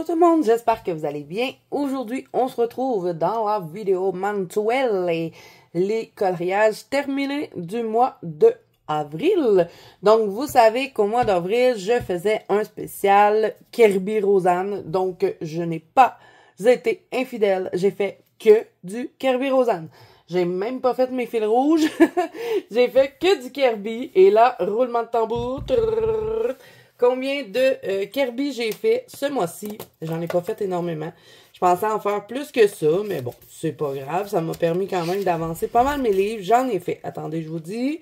Bonjour tout le monde, j'espère que vous allez bien. Aujourd'hui, on se retrouve dans la vidéo mensuelle et les coloriages terminés du mois de avril. Donc, vous savez qu'au mois d'avril, je faisais un spécial Kirby Rosanne. Donc, je n'ai pas été infidèle. J'ai fait que du Kirby Rosanne. J'ai même pas fait mes fils rouges. J'ai fait que du Kirby. Et là, roulement de tambour. Combien de Kirby j'ai fait ce mois-ci? J'en ai pas fait énormément. Je pensais en faire plus que ça, mais bon, c'est pas grave. Ça m'a permis quand même d'avancer pas mal mes livres. J'en ai fait. Attendez, je vous dis.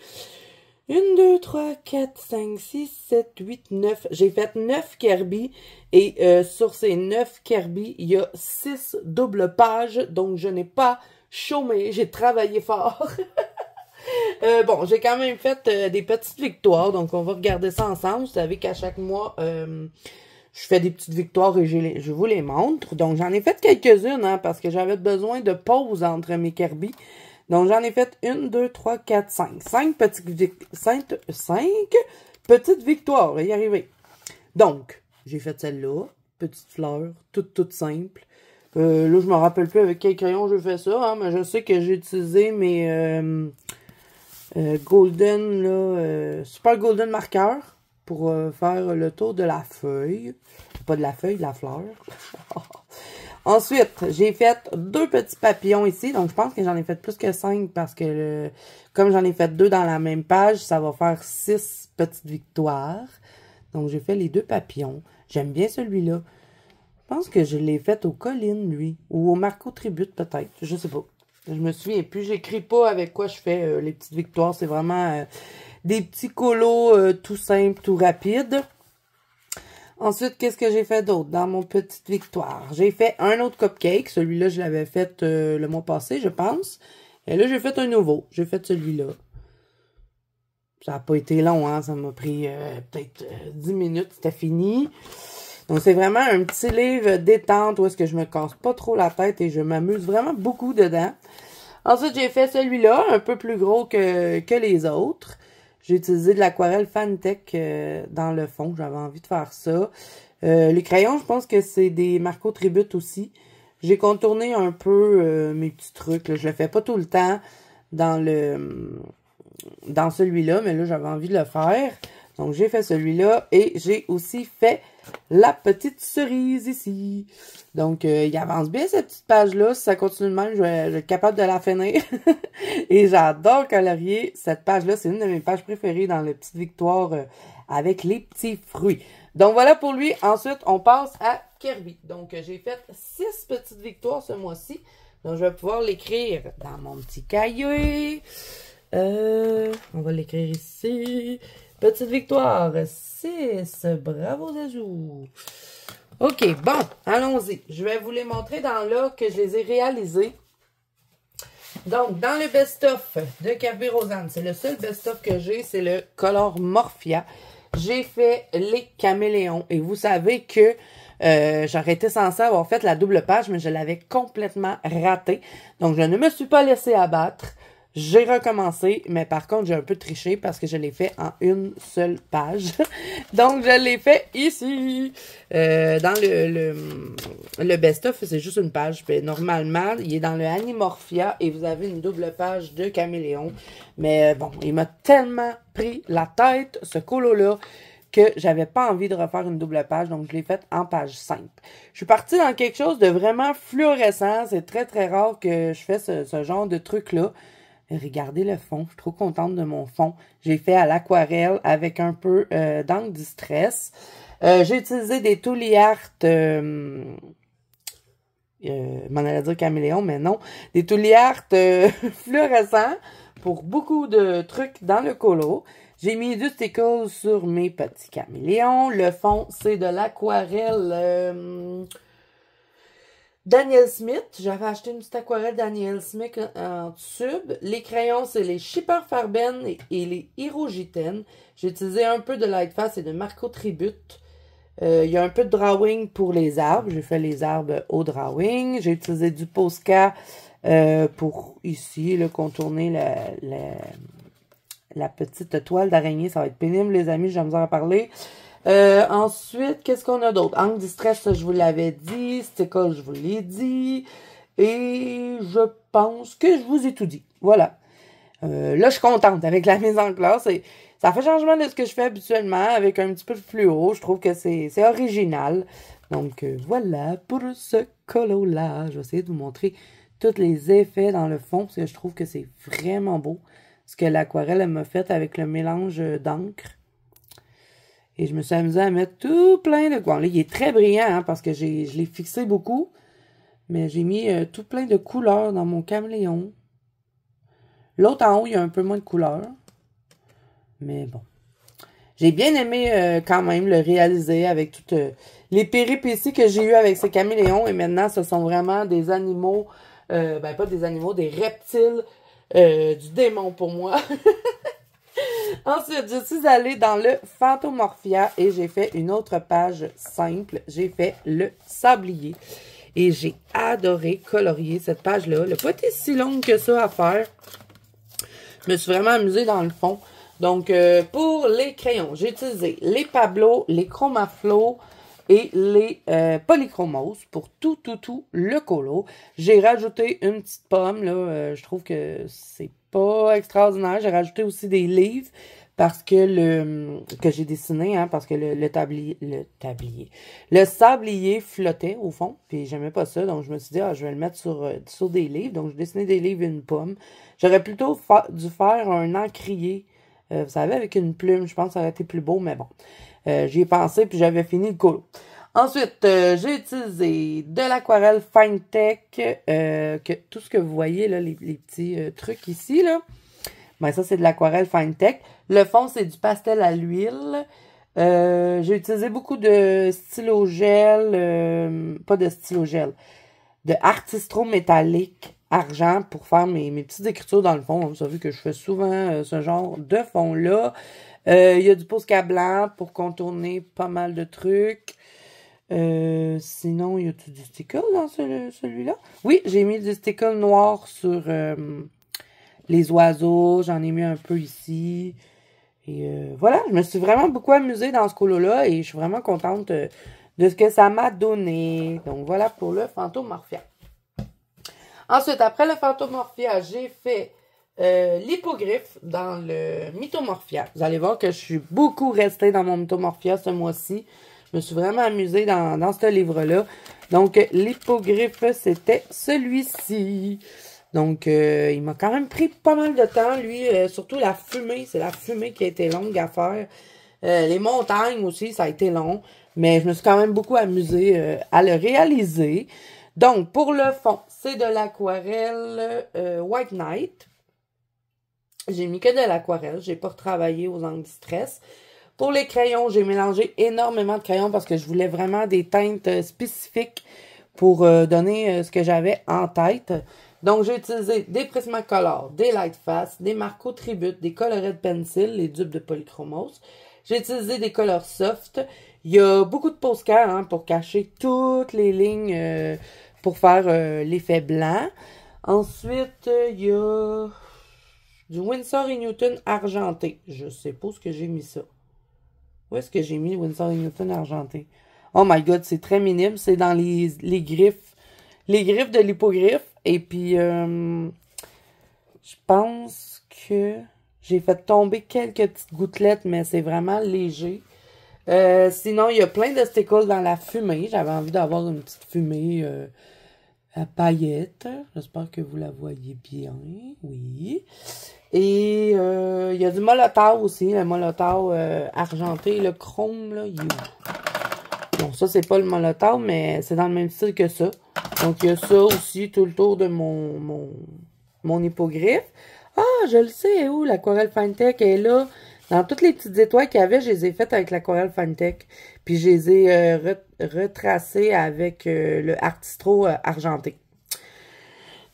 1, 2, 3, 4, 5, 6, 7, 8, 9. J'ai fait 9 Kirby. Et sur ces 9 Kirby, il y a 6 doubles pages. Donc, je n'ai pas chômé. J'ai travaillé fort. Bon, j'ai quand même fait des petites victoires, donc on va regarder ça ensemble. Vous savez qu'à chaque mois, je fais des petites victoires et je vous les montre. Donc, j'en ai fait quelques-unes, hein, parce que j'avais besoin de pause entre mes Kirby. Donc, j'en ai fait 1, 2, 3, 4, 5. 5 petites victoires, y arriver. Donc, j'ai fait celle-là, petite fleur, toute simple. Là, je me rappelle plus avec quel crayon je fais ça, hein, mais je sais que j'ai utilisé mes... Golden, là, Super Golden Marker pour faire le tour de la feuille. Pas de la feuille, de la fleur. Ensuite, j'ai fait 2 petits papillons ici. Donc, je pense que j'en ai fait plus que 5 parce que comme j'en ai fait 2 dans la même page, ça va faire 6 petites victoires. Donc, j'ai fait les 2 papillons. J'aime bien celui-là. Je pense que je l'ai fait au Colline, lui. Ou au Marco Tribute, peut-être. Je sais pas. Je me souviens plus, j'écris pas avec quoi je fais les petites victoires. C'est vraiment des petits colos tout simples, tout rapides. Ensuite, qu'est-ce que j'ai fait d'autre dans mon petite victoire? J'ai fait un autre cupcake. Celui-là, je l'avais fait le mois passé, je pense. Et là, j'ai fait un nouveau. J'ai fait celui-là. Ça n'a pas été long, hein. Ça m'a pris peut-être 10 minutes. C'était fini. Donc, c'est vraiment un petit livre détente où est-ce que je me casse pas trop la tête et je m'amuse vraiment beaucoup dedans. Ensuite, j'ai fait celui-là, un peu plus gros que les autres. J'ai utilisé de l'aquarelle Fantech dans le fond. J'avais envie de faire ça. Les crayons, je pense que c'est des Marco Tribute aussi. J'ai contourné un peu mes petits trucs. Là. Je le fais pas tout le temps dans celui-là, mais là, j'avais envie de le faire. Donc, j'ai fait celui-là et j'ai aussi fait la petite cerise ici. Donc, il avance bien cette petite page-là. Si ça continue de même, je vais être capable de la finir. Et j'adore colorier cette page-là. C'est une de mes pages préférées dans les petites victoires avec les petits fruits. Donc, voilà pour lui. Ensuite, on passe à Kirby. Donc, j'ai fait 6 petites victoires ce mois-ci. Donc, je vais pouvoir l'écrire dans mon petit cahier. On va l'écrire ici. Petite victoire, 6. Bravo, Zazou. OK, bon, allons-y. Je vais vous les montrer dans l'ordre que je les ai réalisés. Donc, dans le best-of de Kirby Rosanne, c'est le seul best-of que j'ai, c'est le Color Morphia. J'ai fait les caméléons. Et vous savez que j'aurais été censée avoir fait la double page, mais je l'avais complètement raté. Donc, je ne me suis pas laissé abattre. J'ai recommencé, mais par contre, j'ai un peu triché parce que je l'ai fait en une seule page. Donc, je l'ai fait ici. Dans le best-of, c'est juste une page. Mais normalement, il est dans le Animorphia et vous avez une double page de caméléon. Mais bon, il m'a tellement pris la tête, ce colo-là, que j'avais pas envie de refaire une double page, donc je l'ai faite en page simple. Je suis partie dans quelque chose de vraiment fluorescent. C'est très, très rare que je fais ce genre de truc-là. Regardez le fond, je suis trop contente de mon fond. J'ai fait à l'aquarelle avec un peu d'encre Distress. J'ai utilisé des Tooly Art, m'en allait dire caméléon, mais non. Des Tooly Art fluorescents pour beaucoup de trucs dans le colo. J'ai mis du stickle sur mes petits caméléons. Le fond, c'est de l'aquarelle... Daniel Smith, j'avais acheté une petite aquarelle Daniel Smith en tube. Les crayons, c'est les Shipper Farben et les Hirogiten. J'ai utilisé un peu de Lightfast et de Marco Tribute. Il y a un peu de drawing pour les arbres. J'ai fait les arbres au drawing. J'ai utilisé du Posca pour ici, là, contourner la petite toile d'araignée. Ça va être pénible, les amis, j'ai misère à parler. Ensuite, qu'est-ce qu'on a d'autre? Encre Distress, ça, je vous l'avais dit. Stickle, je vous l'ai dit. Et je pense que je vous ai tout dit. Voilà. Là, je suis contente avec la mise en classe. Ça fait changement de ce que je fais habituellement, avec un petit peu de fluo. Je trouve que c'est original. Donc, voilà pour ce colo-là. Je vais essayer de vous montrer tous les effets dans le fond, parce que je trouve que c'est vraiment beau. Ce que l'aquarelle m'a fait avec le mélange d'encre. Et je me suis amusée à mettre tout plein de... Bon, là, il est très brillant, hein, parce que je l'ai fixé beaucoup. Mais j'ai mis tout plein de couleurs dans mon caméléon. L'autre en haut, il y a un peu moins de couleurs. Mais bon. J'ai bien aimé quand même le réaliser avec toutes les péripéties que j'ai eues avec ce caméléon. Et maintenant, ce sont vraiment des animaux... ben, pas des animaux, des reptiles du démon pour moi. Ensuite, je suis allée dans le Phantomorphia et j'ai fait une autre page simple. J'ai fait le sablier. Et j'ai adoré colorier cette page-là. Elle n'a pas été si longue que ça à faire. Je me suis vraiment amusée dans le fond. Donc, pour les crayons, j'ai utilisé les Pablo, les Chromaflow et les Polychromos pour tout le colo. J'ai rajouté une petite pomme, là. Je trouve que c'est pas extraordinaire. J'ai rajouté aussi des livres parce que que j'ai dessiné, hein, parce que le sablier flottait au fond, puis j'aimais pas ça, donc je me suis dit, ah, je vais le mettre sur des livres. Donc, j'ai dessiné des livres et une pomme. J'aurais plutôt dû faire un encrier, vous savez, avec une plume. Je pense que ça aurait été plus beau, mais bon. J'y ai pensé, puis j'avais fini le colo. Ensuite, j'ai utilisé de l'aquarelle Finetech, que tout ce que vous voyez, là, les petits trucs ici, là, ben ça, c'est de l'aquarelle Finetech. Le fond, c'est du pastel à l'huile. J'ai utilisé beaucoup de stylo gel, pas de stylo gel, de Artistro métallique argent pour faire mes petites écritures dans le fond. Vous savez que je fais souvent ce genre de fond-là. Il y a du Posca blanc pour contourner pas mal de trucs. Sinon, il y a tout du stickle dans celui-là. Oui, j'ai mis du stickle noir sur les oiseaux. J'en ai mis un peu ici. Et voilà, je me suis vraiment beaucoup amusée dans ce colo-là et je suis vraiment contente de ce que ça m'a donné. Donc, voilà pour le Phantomorphia. Ensuite, après le Phantomorphia, j'ai fait l'hippogriffe dans le Mythomorphia. Vous allez voir que je suis beaucoup restée dans mon Mythomorphia ce mois-ci. Je me suis vraiment amusée dans ce livre-là. Donc, l'hippogriffe, c'était celui-ci. Donc, il m'a quand même pris pas mal de temps, lui. Surtout la fumée. C'est la fumée qui a été longue à faire. Les montagnes aussi, ça a été long. Mais je me suis quand même beaucoup amusée à le réaliser. Donc, pour le fond, c'est de l'aquarelle White Knight. J'ai mis que de l'aquarelle. J'ai pas retravaillé aux encres Distress. Pour les crayons, j'ai mélangé énormément de crayons parce que je voulais vraiment des teintes spécifiques pour donner ce que j'avais en tête. Donc, j'ai utilisé des Prismacolor, des Lightfast, des Marco Tribute, des Colored Pencil, les dupes de Polychromos. J'ai utilisé des Color Soft. Il y a beaucoup de Posca hein, pour cacher toutes les lignes pour faire l'effet blanc. Ensuite, il y a du Winsor & Newton argenté. Je sais pas où est-ce que j'ai mis ça. Où est-ce que j'ai mis Winsor & Newton argenté? Oh my god, c'est très minime. C'est dans les griffes. Les griffes de l'hippogriffe. Et puis, je pense que j'ai fait tomber quelques petites gouttelettes, mais c'est vraiment léger. Sinon, il y a plein de stickles dans la fumée. J'avais envie d'avoir une petite fumée à paillettes. J'espère que vous la voyez bien. Oui. Et il y a du Molotov aussi. Le Molotov argenté, le chrome, là, il est où? Bon, ça, c'est pas le Molotov, mais c'est dans le même style que ça. Donc, il y a ça aussi tout le tour de mon hippogriffe. Ah, je le sais, où l'aquarelle Finetech est là. Dans toutes les petites étoiles qu'il y avait, je les ai faites avec l'aquarelle Finetech. Puis, je les ai retracées avec le Artistro argenté.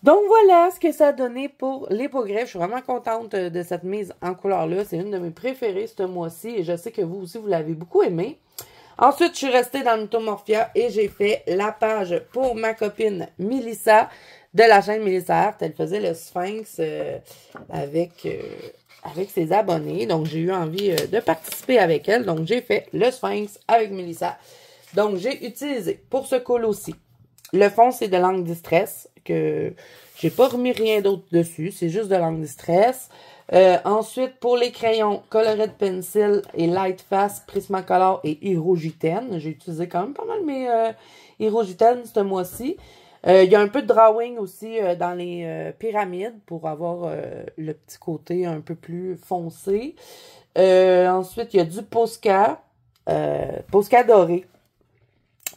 Donc, voilà ce que ça a donné pour l'hippogriffe. Je suis vraiment contente de cette mise en couleur-là. C'est une de mes préférées ce mois-ci. Et je sais que vous aussi, vous l'avez beaucoup aimé. Ensuite, je suis restée dans le Mythomorphia et j'ai fait la page pour ma copine Melissa de la chaîne Mélissa Art. Elle faisait le Sphinx avec ses abonnés. Donc, j'ai eu envie de participer avec elle. Donc, j'ai fait le Sphinx avec Mélissa. Donc, j'ai utilisé pour ce colo-ci. Le fond, c'est de l'encre Distress, que j'ai pas remis rien d'autre dessus. C'est juste de l'encre Distress. Ensuite, pour les crayons, Colored Pencil et Light Fast, Prismacolor et Hirogiten. J'ai utilisé quand même pas mal mes Hirogiten ce mois-ci. Il y a un peu de drawing aussi dans les pyramides pour avoir le petit côté un peu plus foncé. Ensuite, il y a du Posca doré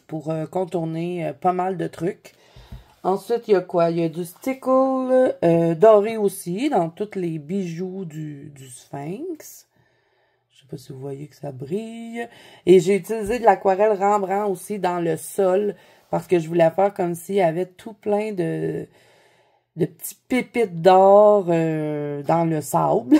pour contourner pas mal de trucs. Ensuite, il y a quoi? Il y a du stickle doré aussi dans tous les bijoux du Sphinx. Je sais pas si vous voyez que ça brille. Et j'ai utilisé de l'aquarelle Rembrandt aussi dans le sol parce que je voulais faire comme s'il y avait tout plein de petits pépites d'or dans le sable.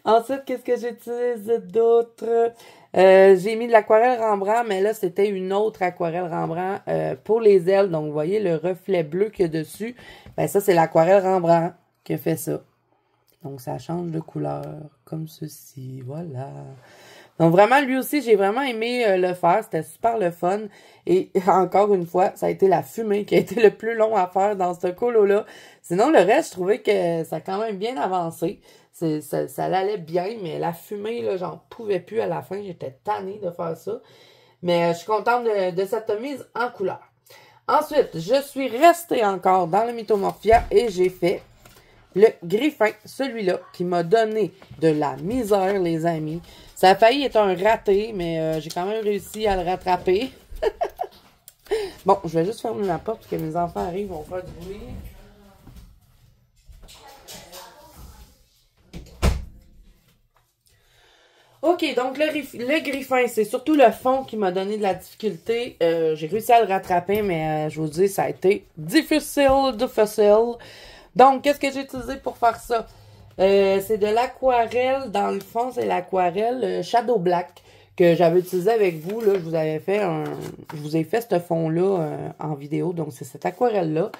Ensuite, qu'est-ce que j'ai utilisé d'autre? J'ai mis de l'aquarelle Rembrandt, mais là, c'était une autre aquarelle Rembrandt pour les ailes. Donc, vous voyez le reflet bleu qu'il y a dessus. Ben, ça, c'est l'aquarelle Rembrandt qui a fait ça. Donc, ça change de couleur, comme ceci. Voilà. Donc, vraiment, lui aussi, j'ai vraiment aimé le faire. C'était super le fun. Et encore une fois, ça a été la fumée qui a été le plus long à faire dans ce colo-là. Sinon, le reste, je trouvais que ça a quand même bien avancé. Ça allait bien, mais la fumée, là, j'en pouvais plus à la fin. J'étais tannée de faire ça. Mais je suis contente de cette mise en couleur. Ensuite, je suis restée encore dans le Mythomorphia et j'ai fait le Griffin, celui-là, qui m'a donné de la misère, les amis. Ça a failli être un raté, mais j'ai quand même réussi à le rattraper. Bon, je vais juste fermer ma porte parce que mes enfants arrivent, vont faire du bruit. Ok, donc le Griffin, c'est surtout le fond qui m'a donné de la difficulté. J'ai réussi à le rattraper, mais je vous dis, ça a été difficile. Donc, qu'est-ce que j'ai utilisé pour faire ça? C'est de l'aquarelle. Dans le fond, c'est l'aquarelle Shadow Black que j'avais utilisé avec vous. Là, je vous ai fait ce fond-là en vidéo. Donc, c'est cette aquarelle-là.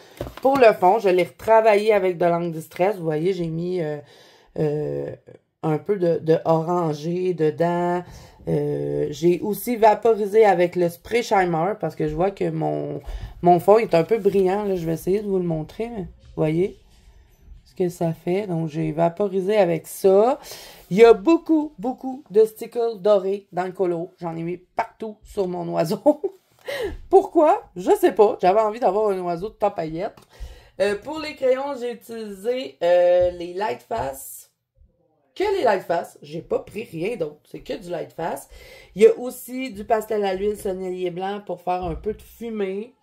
Pour le fond, je l'ai retravaillé avec de l'encre Distress. Vous voyez, j'ai mis un peu de orangé dedans. J'ai aussi vaporisé avec le spray Shimmer parce que je vois que mon fond est un peu brillant. Là, je vais essayer de vous le montrer. Mais, vous voyez ce que ça fait. Donc, j'ai vaporisé avec ça. Il y a beaucoup de stickers dorés dans le colo. J'en ai mis partout sur mon oiseau. Pourquoi? Je sais pas. J'avais envie d'avoir un oiseau de top paillettes. Pour les crayons, j'ai utilisé les Light Fast. Que les Light Fast. J'ai pas pris rien d'autre. C'est que du Light Fast. Il y a aussi du pastel à l'huile sonnelier blanc pour faire un peu de fumée.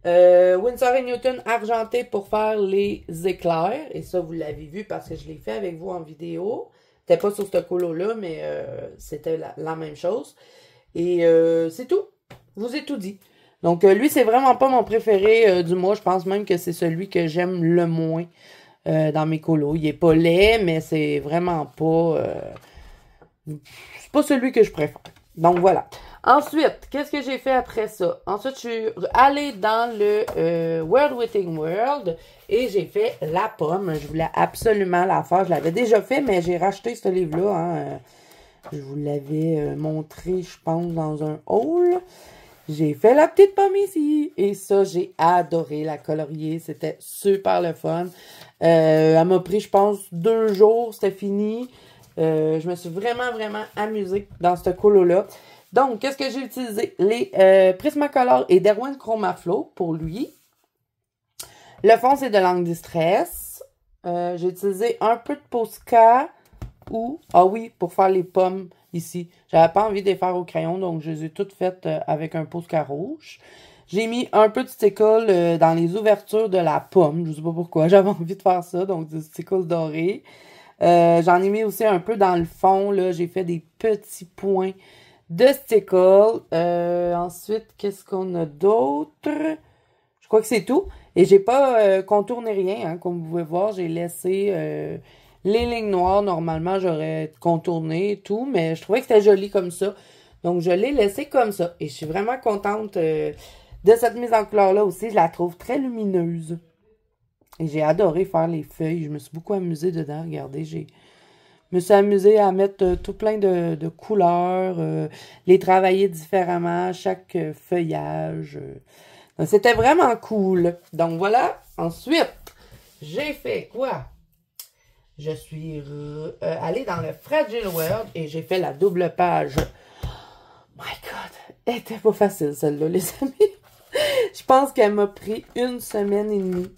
Winsor & Newton argenté pour faire les éclairs. Et ça, vous l'avez vu parce que je l'ai fait avec vous en vidéo. C'était pas sur ce colo-là, mais c'était la même chose. Et c'est tout. Je vous ai tout dit. Donc, lui, c'est vraiment pas mon préféré du mois. Je pense même que c'est celui que j'aime le moins dans mes colos. Il est pas laid, mais c'est vraiment pas... c'est pas celui que je préfère. Donc, voilà. Ensuite, qu'est-ce que j'ai fait après ça? Ensuite, je suis allée dans le World Within World et j'ai fait la pomme. Je voulais absolument la faire. Je l'avais déjà fait, mais j'ai racheté ce livre-là. Hein. Je vous l'avais montré, je pense, dans un haul. J'ai fait la petite pomme ici. Et ça, j'ai adoré la colorier. C'était super le fun. Elle m'a pris, je pense, 2 jours. C'était fini. Je me suis vraiment amusée dans ce colo-là. Donc, qu'est-ce que j'ai utilisé? Les Prismacolor et Derwent Chroma Flow pour lui. Le fond, c'est de l'encre Distress. J'ai utilisé un peu de Posca ou... Ah oui, pour faire les pommes ici. J'avais pas envie de les faire au crayon, donc je les ai toutes faites avec un Posca rouge. J'ai mis un peu de stickle dans les ouvertures de la pomme. Je sais pas pourquoi, j'avais envie de faire ça, donc du stickle doré. J'en ai mis aussi un peu dans le fond, là. J'ai fait des petits points de stickle. Ensuite, qu'est-ce qu'on a d'autre? Je crois que c'est tout. Et j'ai pas contourné rien, hein, comme vous pouvez voir. J'ai laissé les lignes noires. Normalement, j'aurais contourné et tout, mais je trouvais que c'était joli comme ça. Donc, je l'ai laissé comme ça. Et je suis vraiment contente de cette mise en couleur-là aussi. Je la trouve très lumineuse. Et j'ai adoré faire les feuilles. Je me suis beaucoup amusée dedans. Regardez, je me suis amusée à mettre tout plein de couleurs, les travailler différemment, chaque feuillage. C'était vraiment cool. Donc voilà. Ensuite, j'ai fait quoi? Je suis allée dans le Fragile World et j'ai fait la double page. My God! Elle était pas facile celle-là, les amis. Je pense qu'elle m'a pris 1 semaine et demie.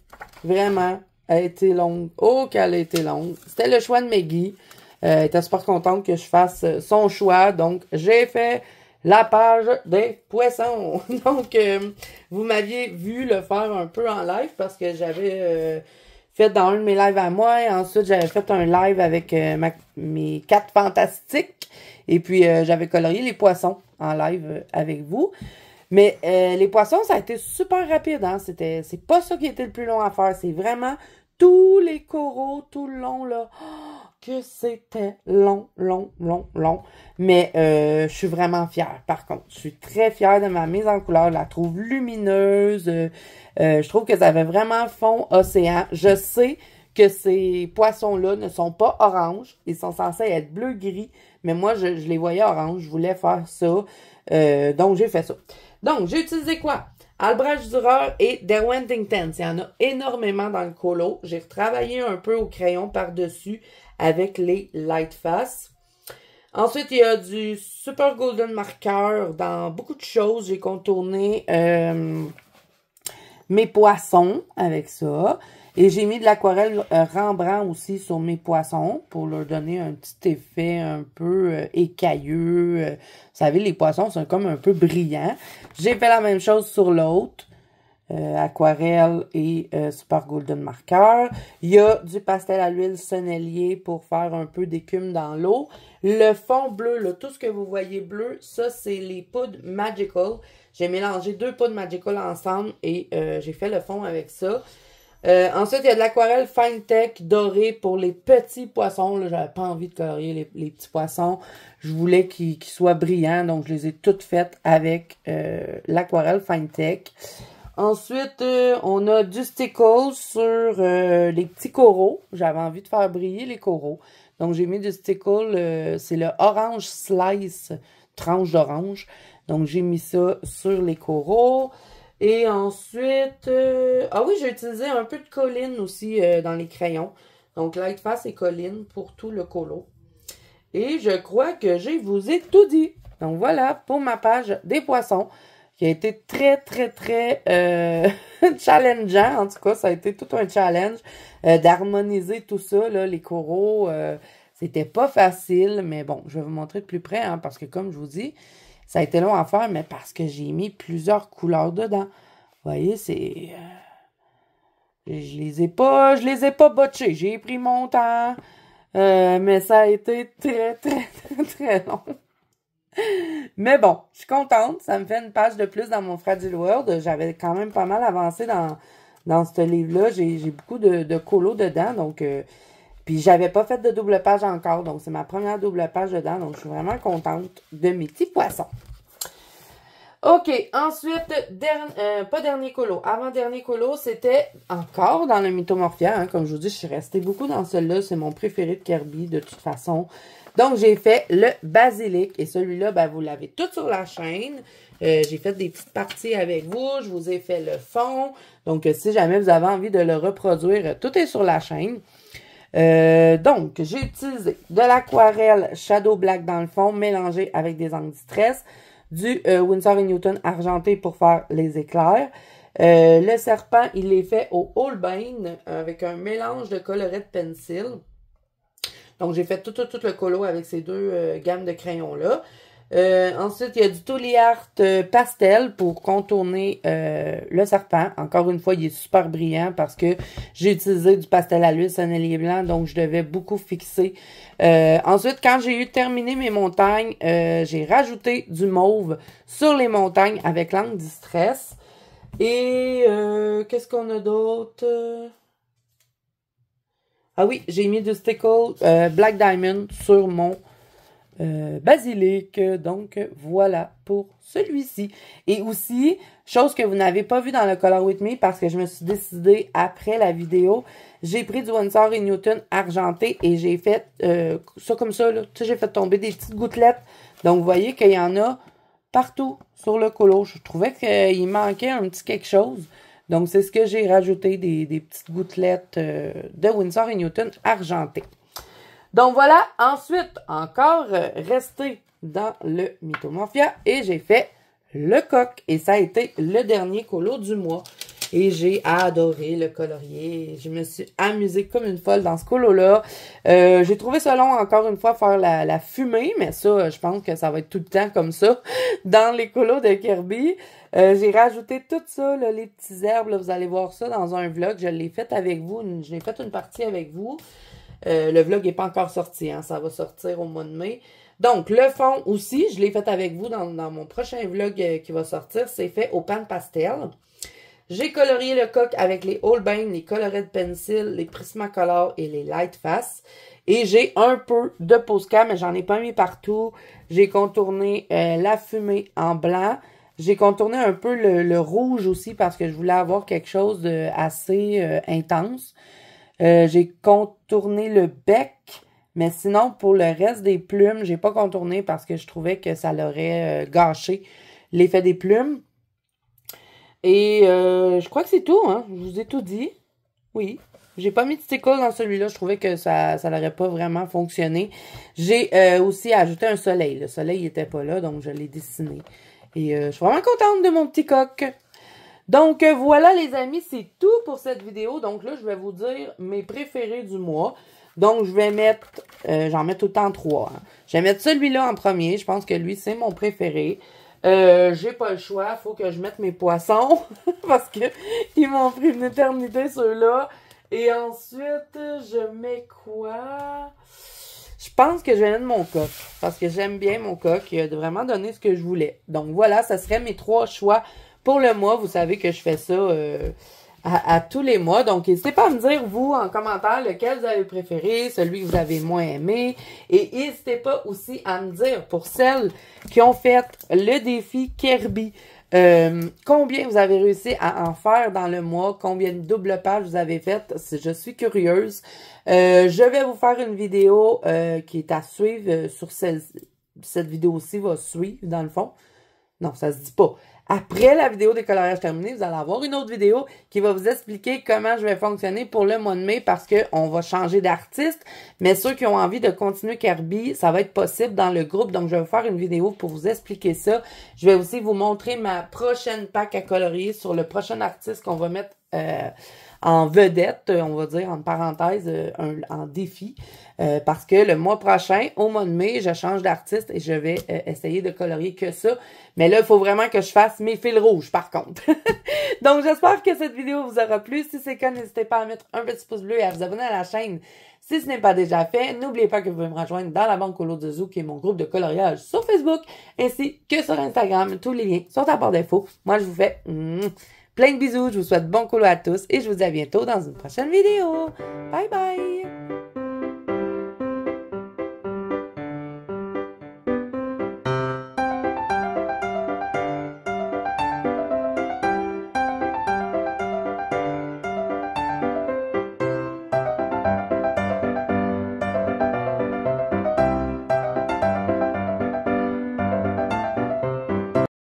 Vraiment, elle a été longue. Oh, qu'elle a été longue. C'était le choix de Maggie. Elle était super contente que je fasse son choix. Donc, j'ai fait la page des poissons. Donc, vous m'aviez vu le faire un peu en live parce que j'avais fait dans un de mes lives à moi. Et ensuite, j'avais fait un live avec mes 4 fantastiques. Et puis, j'avais colorié les poissons en live avec vous. Mais les poissons, ça a été super rapide, hein. C'est pas ça qui était le plus long à faire. C'est vraiment tous les coraux, tout le long, là. Oh, que c'était long, long, long, long. Mais je suis vraiment fière, par contre. Je suis très fière de ma mise en couleur. Je la trouve lumineuse. Je trouve que ça avait vraiment fond océan. Je sais que ces poissons-là ne sont pas oranges. Ils sont censés être bleu-gris. Mais moi, je les voyais orange. Je voulais faire ça. Donc, j'ai fait ça. Donc, j'ai utilisé quoi? Albrecht Dürer et Derwent Inktense. Il y en a énormément dans le colo. J'ai retravaillé un peu au crayon par-dessus avec les Lightface. Ensuite, il y a du Super Golden Marker dans beaucoup de choses. J'ai contourné mes poissons avec ça. Et j'ai mis de l'aquarelle Rembrandt aussi sur mes poissons pour leur donner un petit effet un peu écailleux. Vous savez, les poissons sont comme un peu brillants. J'ai fait la même chose sur l'autre. Aquarelle et Super Golden Marker. Il y a du pastel à l'huile sennelier pour faire un peu d'écume dans l'eau. Le fond bleu, là, tout ce que vous voyez bleu, ça, c'est les poudres Magical. J'ai mélangé 2 poudres Magical ensemble et j'ai fait le fond avec ça. Ensuite, il y a de l'aquarelle Fine Tech dorée pour les petits poissons. Là, j'avais pas envie de colorier les petits poissons. Je voulais qu'ils soient brillants, donc je les ai toutes faites avec l'aquarelle Fine Tech. Ensuite, on a du stickle sur les petits coraux. J'avais envie de faire briller les coraux. Donc, j'ai mis du stickle, c'est le Orange Slice, tranche d'orange. Donc, j'ai mis ça sur les coraux. Et ensuite, ah oui, j'ai utilisé un peu de colline aussi dans les crayons. Donc, Lightface et colline pour tout le colo. Et je crois que je vous ai tout dit. Donc, voilà pour ma page des poissons, qui a été très, très, très challengeant. En tout cas, ça a été tout un challenge d'harmoniser tout ça, là, les coraux. C'était pas facile, mais bon, je vais vous montrer de plus près, hein, parce que comme je vous dis, ça a été long à faire, mais parce que j'ai mis plusieurs couleurs dedans. Vous voyez, c'est... je les ai pas botchés. J'ai pris mon temps, mais ça a été très, très, très, très long. Mais bon, je suis contente. Ça me fait une page de plus dans mon Fragile World. J'avais quand même pas mal avancé dans ce livre-là. J'ai beaucoup de colos dedans, donc... puis j'avais pas fait de double page encore, donc c'est ma première double page dedans, donc je suis vraiment contente de mes petits poissons. OK, ensuite, pas dernier colo, avant-dernier colo, c'était encore dans le Mythomorphia, hein, comme je vous dis, je suis restée beaucoup dans celui-là, c'est mon préféré de Kirby de toute façon. Donc, j'ai fait le basilic, et celui-là, ben, vous l'avez tout sur la chaîne. J'ai fait des petites parties avec vous, je vous ai fait le fond, donc si jamais vous avez envie de le reproduire, tout est sur la chaîne. Donc, j'ai utilisé de l'aquarelle Shadow Black dans le fond, mélangé avec des encres Distress, du Winsor & Newton argenté pour faire les éclairs. Le serpent, il est fait au Holbein avec un mélange de colorette pencil. Donc, j'ai fait tout le colo avec ces deux gammes de crayons-là. Ensuite, il y a du Totally Art pastel pour contourner le serpent. Encore une fois, il est super brillant parce que j'ai utilisé du pastel à l'huile sennelier blanc, donc je devais beaucoup fixer. Ensuite, quand j'ai eu terminé mes montagnes, j'ai rajouté du mauve sur les montagnes avec l'encre Distress. Et qu'est-ce qu'on a d'autre? Ah oui, j'ai mis du stickle Black Diamond sur mon basilic. Donc, voilà pour celui-ci. Et aussi, chose que vous n'avez pas vu dans le Color With Me parce que je me suis décidée après la vidéo, j'ai pris du Winsor & Newton argenté et j'ai fait ça comme ça, là. Tu sais, j'ai fait tomber des petites gouttelettes. Donc, vous voyez qu'il y en a partout sur le colo. Je trouvais qu'il manquait un petit quelque chose. Donc, c'est ce que j'ai rajouté, des petites gouttelettes de Winsor & Newton argenté. Donc, voilà. Ensuite, encore resté dans le Mythomorphia et j'ai fait le coq. Et ça a été le dernier colo du mois. Et j'ai adoré le colorier. Je me suis amusée comme une folle dans ce colo-là. J'ai trouvé ça long, encore une fois, faire la fumée. Mais ça, je pense que ça va être tout le temps comme ça dans les colos de Kirby. J'ai rajouté tout ça, là, les petits herbes. Là, vous allez voir ça dans un vlog. Je l'ai fait avec vous. Je l'ai fait une partie avec vous. Le vlog n'est pas encore sorti. Hein, ça va sortir au mois de mai. Donc, le fond aussi, je l'ai fait avec vous dans mon prochain vlog qui va sortir. C'est fait au pan pastel. J'ai colorié le coq avec les Holbein, les Colored Pencil, les Prismacolor et les Lightface. Et j'ai un peu de Posca, mais j'en ai pas mis partout. J'ai contourné la fumée en blanc. J'ai contourné un peu le rouge aussi parce que je voulais avoir quelque chose de assez intense. J'ai contourné le bec. Mais sinon, pour le reste des plumes, j'ai pas contourné parce que je trouvais que ça l'aurait gâché l'effet des plumes. Et je crois que c'est tout, hein. Je vous ai tout dit. Oui. J'ai pas mis de stickle dans celui-là. Je trouvais que ça n'aurait pas vraiment fonctionné. J'ai aussi ajouté un soleil. Le soleil n'était pas là, donc je l'ai dessiné. Et je suis vraiment contente de mon petit coq. Donc voilà les amis, c'est tout pour cette vidéo. Donc là, je vais vous dire mes préférés du mois. Donc je vais mettre, j'en mets tout le temps 3. Hein. Je vais mettre celui-là en premier. Je pense que lui, c'est mon préféré. J'ai pas le choix, faut que je mette mes poissons parce que ils m'ont pris une éternité ceux-là. Et ensuite, je mets quoi? Je pense que je vais mettre mon coq parce que j'aime bien mon coq. Il a vraiment donné ce que je voulais. Donc voilà, ça serait mes 3 choix pour le mois. Vous savez que je fais ça à tous les mois. Donc, n'hésitez pas à me dire, vous, en commentaire, lequel vous avez préféré, celui que vous avez moins aimé. Et n'hésitez pas aussi à me dire, pour celles qui ont fait le défi Kirby, combien vous avez réussi à en faire dans le mois, combien de double pages vous avez faites. Je suis curieuse. Je vais vous faire une vidéo qui est à suivre sur cette vidéo-ci va suivre, dans le fond. Non, ça se dit pas. Après la vidéo des coloriages terminés, vous allez avoir une autre vidéo qui va vous expliquer comment je vais fonctionner pour le mois de mai parce qu'on va changer d'artiste. Mais ceux qui ont envie de continuer Kirby, ça va être possible dans le groupe. Donc, je vais vous faire une vidéo pour vous expliquer ça. Je vais aussi vous montrer ma prochaine pack à colorier sur le prochain artiste qu'on va mettre en vedette, on va dire, en parenthèse, en défi. Parce que le mois prochain, au mois de mai, je change d'artiste et je vais essayer de colorier que ça. Mais là, il faut vraiment que je fasse mes fils rouges, par contre. Donc, j'espère que cette vidéo vous aura plu. Si c'est le cas, n'hésitez pas à mettre un petit pouce bleu et à vous abonner à la chaîne si ce n'est pas déjà fait. N'oubliez pas que vous pouvez me rejoindre dans la banque Colo de Zoo, qui est mon groupe de coloriage sur Facebook, ainsi que sur Instagram. Tous les liens sont en barre d'infos. Moi, je vous fais plein de bisous. Je vous souhaite bon colo à tous et je vous dis à bientôt dans une prochaine vidéo. Bye bye!